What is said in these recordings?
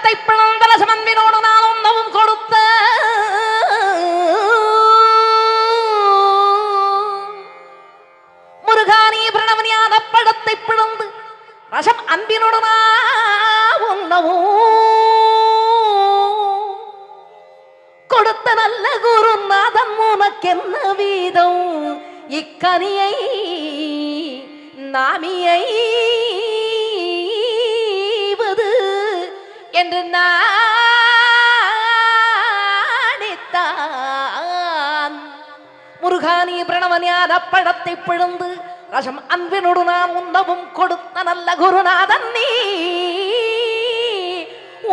படத்தை பிளந்தல சமன்பினோடு நான் உண்ணவும் கொடுத்த முருகானி பிரணவனியான படத்தை பிளந்து ரசம் அன்பினோடு நான் உண்ணவும் கொடுத்த நல்ல குருநாதன் உனக்கென்ன வீதம் இக்கனியை நாமியைவது என்று நாடித்தான். முருகானி பிரணவனியான பழத்தை பிழந்து ரசம் அன்பினோடு நாம் உண்ணவும் கொடுத்த நல்ல குருநாதன் நீ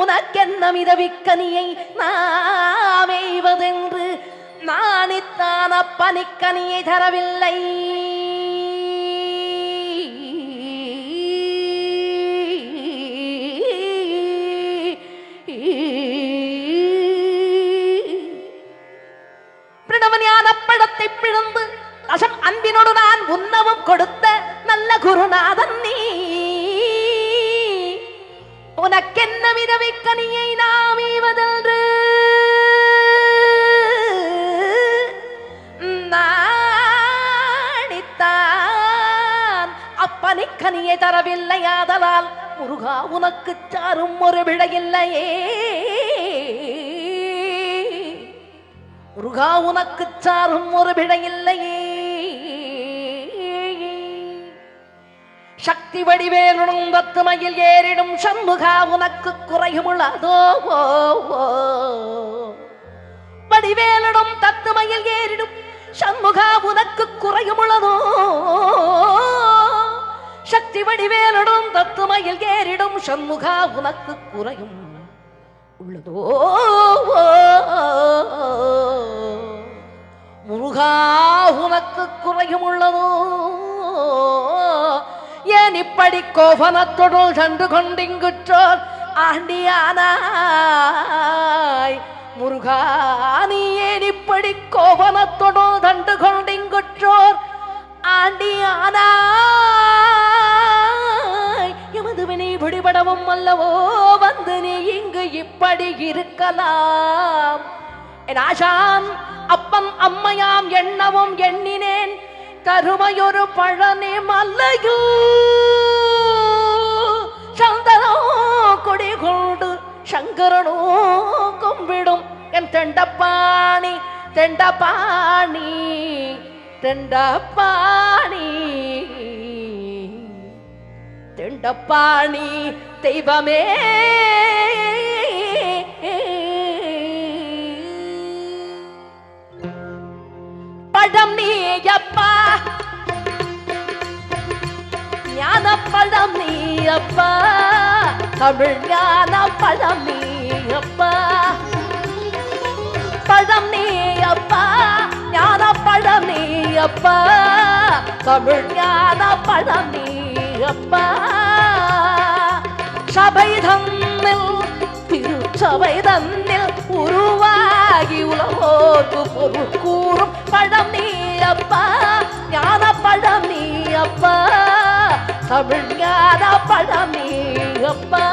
உனக்கென்ன மிதவிக்கனியை நாமெய்வதென்று நானித்தான் அப்பனிக்கனியை தரவில்லை. பிரணவனியான பழத்தை பிழந்து ரசம் அன்பினோடு நான் உண்ணவும் கொடுத்த நல்ல குருநாதன் நீ உனக்கென்ன விதவிக்கனியை நாமெய்வதென்று நாடித்தான் அப்பனிக்கனியை தரவில்லையாதலால் முருகா உனக்கு சாரும் ஒரு விடையில்லையே. முருகா உனக்கு சாரும் ஒரு விடையில்லையே. சக்தி வடிவேலுடன் தத்துமையில் ஏறிடும் சண்முகா உனக்கு குறையுமுள்ளதோ? வடிவேலுடன் தத்துமையில் ஏறிடும் சண்முகா உனக்கு குறையுமுள்ளதோ? சக்தி வடிவேலுடன் தத்துமையில் ஏறிடும் சண்முகா உனக்கு குறையும் உள்ளதோ? முருகா உனக்கு குறையும் உள்ளதோ? ஏன் இப்படி கோபனத்தொடல் கண்டு கொண்டிங்குற்றோர் ஆண்டியானாய்? முருகா நீ ஏன் இப்படி கோபனத்தொடல் கண்டு கொண்டிங்குற்றோர் ஆண்டியானாய்? எமது வினை பிடிபடவும் அல்லவோ வந்து நீ இங்கு இப்படி இருக்கலாம். என் ஆசான் அப்பன் அம்மையாம் எண்ணவும் எண்ணினேன் கருமையொரு பழனி மல்லையில் சந்தனோ கொடி கொண்டு சங்கரனோ கும்பிடும் என் தெண்டப்பாணி தெண்டப்பாணி தெண்டப்பாணி தெண்டப்பாணி தெய்வமே. பழம் நீயப்பா ஞான பழம் நீயப்பா தமிழ் ஞான பழம் நீயப்பா. பழம் நீயப்பா ஞான பழம் நீயப்பா தமிழ் ஞான பழம் நீயப்பா. சபை தன்னில் திருச்சபை தன்னில் உருவாகி உலகோர்க்கு பொருள் கூறும் பழம் நீயப்பா ஞான பழம் நீயப்பா தமிழ் ஞான பழம் நீயப்பா.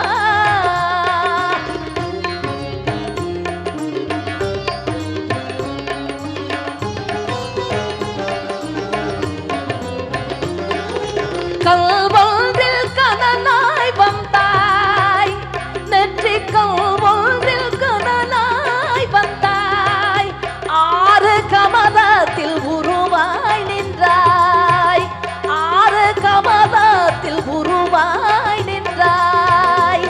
கல்வொன்றில் கனலாய் வந்தாய் நெற்றி கல்வொன்றில் கனலாய் வந்தாய் ஆறு கமலத்தில் உருவாய் நின்றாய் ஆறு கமலத்தில் உருவாய் நின்றாய்.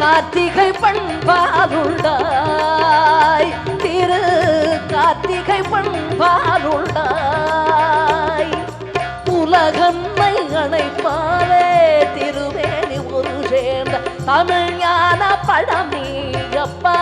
கார்த்திகை பண்பாலுண்டாய் திரு கார்த்திகை பண்பாலுண்டாய். உலகம்மை அணைப்பாலே திருவேணி ஒரு சேர்ந்த தமிழ் ஞான பழம் நீயப்பா.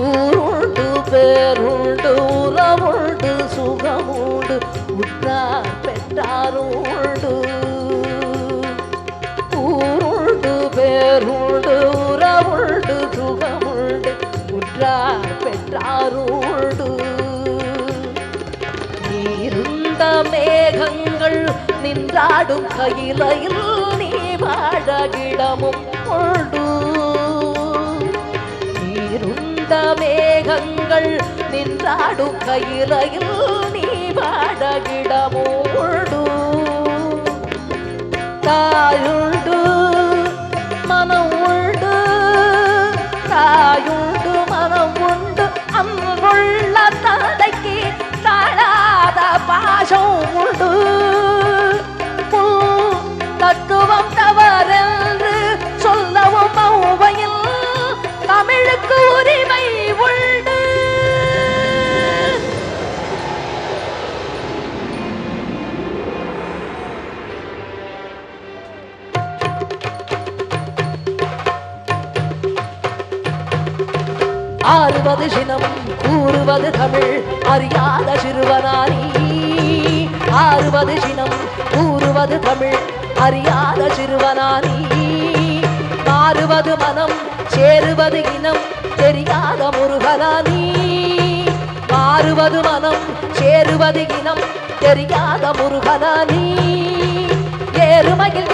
ஊருண்டு பேருண்டு உறவுண்டு சுகமுண்டு உற்றார் பெற்றாருண்டு. ஊருண்டு பேருண்டு உறவுண்டு சுகமுண்டு உற்றார் பெற்றாரோடு நீருந்த மேகங்கள் நின்றாடும் கையிலையில் நீ வாழகிடமும் கொண்டு நீருந்த மேகங்கள் நின்றாடும் கையிலையில் நீ வாழகிடமோடு தாயுண்டு மனம் உண்டு தாயுண்டு மனம் உண்டு அன்புள்ள தந்தைக்கு தாழாத பாசம் உண்டு தத்துவம் தவறென்று சொல்லவும் ஔவையில் தமிழுக்கு உரிமை உண்டு. ஆறுவது சினம் கூறுவது தமிழ் அறியாத சிறுவனானி ஆறுவது சினம் கூறுவது தமிழ் அறியாத சிறுவனானி மாறுவது மனம் சேருவது இனம் தெரியாத முருகனானி மாறுவது மனம் சேருவது இனம் தெரியாத முருகனானி ஏறுமையில்